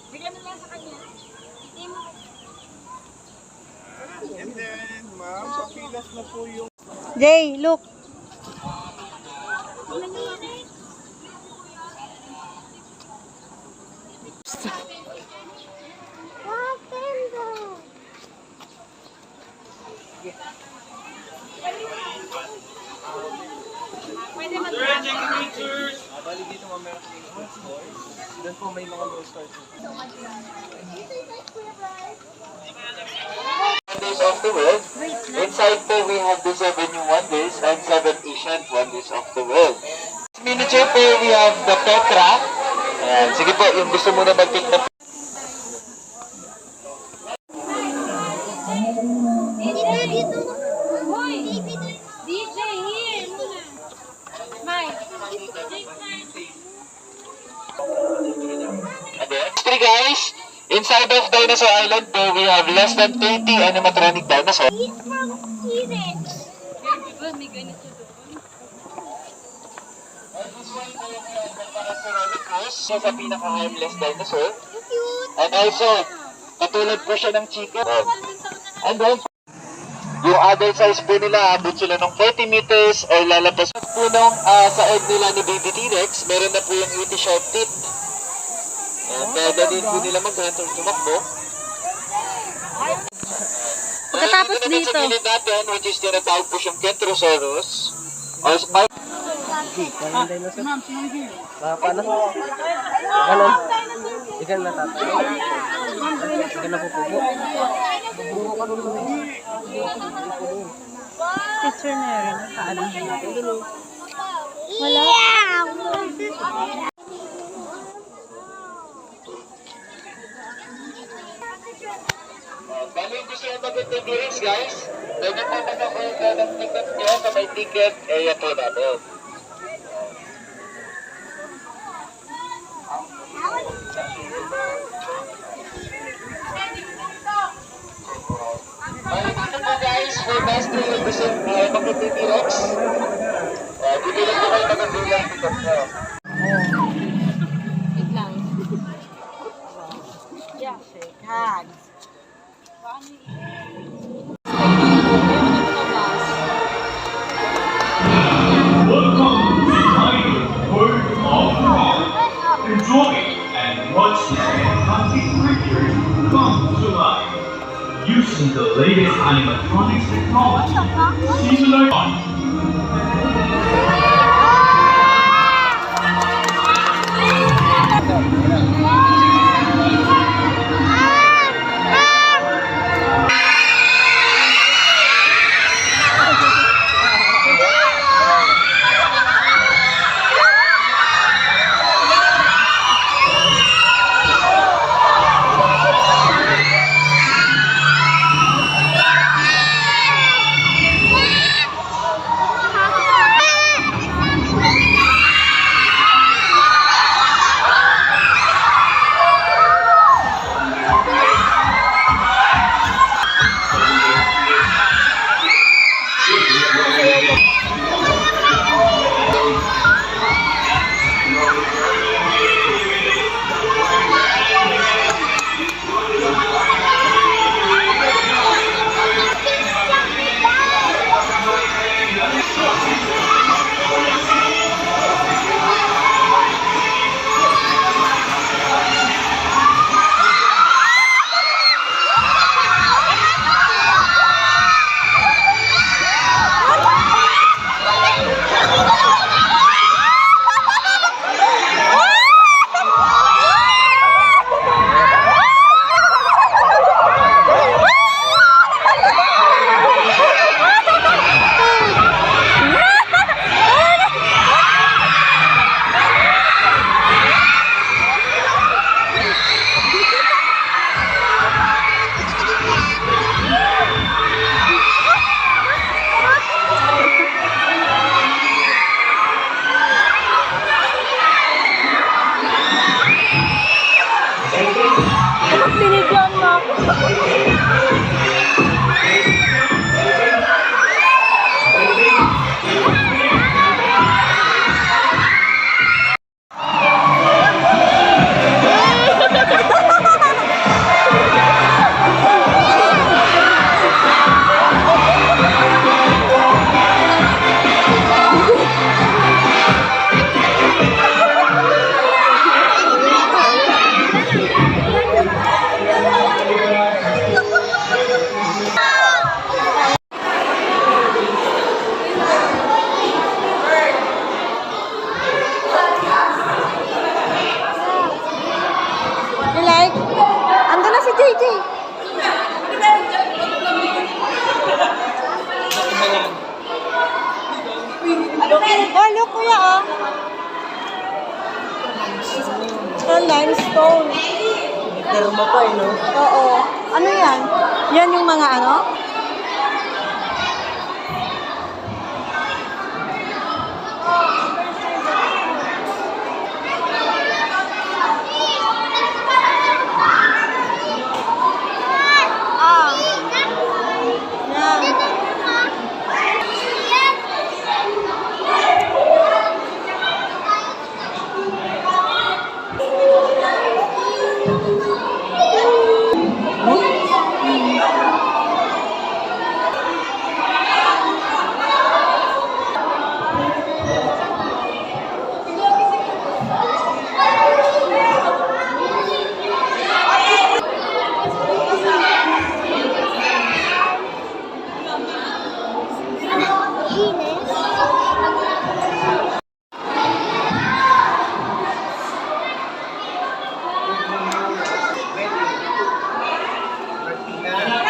Bigyan mo lang sa kanya. Hindi mo. And then, ma'am, papilas na po yung... Jay, look. Pwede mag-drink. Bali dito mamaya kami ng stores. Doon po may mga low stores. Wonders of the world. Inside po we have the 7 new wonders and 7 ancient wonders of the world. Miniature po we have the Petra. Ayan, sige po, yung gusto mo na mag-pick na Dito. Hoy! DJ, here! Mike. History guys, inside of Dinosaur Island po we have less than 20 animatronic dinosaurs. He's from T-Rex. May ganito doon. Siya sa pinaka-harmless dinosaur. Cute. And also, katulad po siya ng chicken. And then, yung adult size po nila, abot sila ng 40 meters or lalabas po nung sa egg nila ni baby T-Rex, meron na po yung 80 sharp teeth. And kaya din po nila mag-hunter tumakbo. Pagkatapos Dito naman dito. sa gilid natin, which is tinatawag po siyang Kentrosaurus. Or spike. Ma'am, sino Paano? Ganon. Ikan na tatay. Ikan na pupupo. Picture na yun. Saan? Wala. Bali, gusto nyo mag-experience guys? Pwede po mag-order ng ticket nyo sa may ticket area po namin. Bali, dito po guys, for best to gusto mag-T-Rex. Dito lang po kayo mag-order ng ticket nyo. Wait lang. Yeah. Shake hands. Enjoy and watch these fantastic creatures come to life. Using the latest animatronics technology, season on. kuya, oh. Ah, limestone. Termo pa eh, no? Oo. Ano yan? Yan yung mga ano? Ah.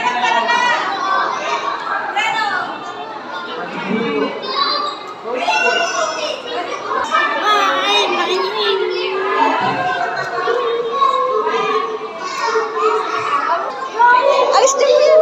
Yan. Alis din mo yan.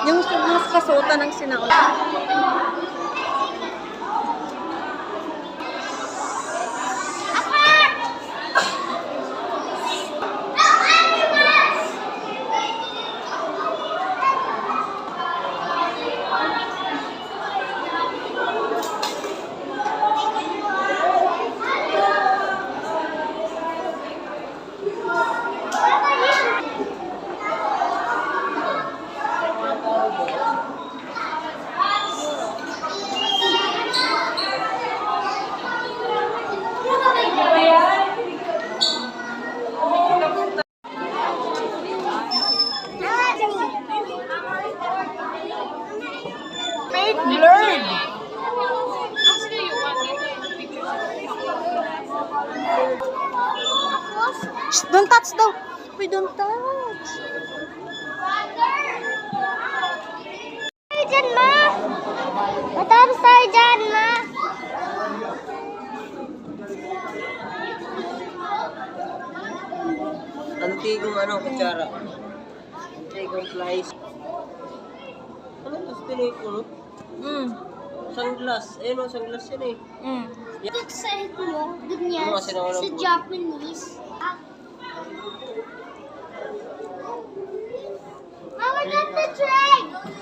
Yung mas kasuotan ng sinaula. Blurred. Actually, you want me to picture. Shh, don't touch daw. We don't touch. Tayo dyan, ma! Matapos tayo dyan, ma! Antigong ano, kutsara. Antigong flies. Ano ito? Tinay ko, no? Sunglass. Ayun o, sunglass yun eh. Excited mo, ganyan, Ano kasi nawalan sa po? Japanese. Mama, that's the train!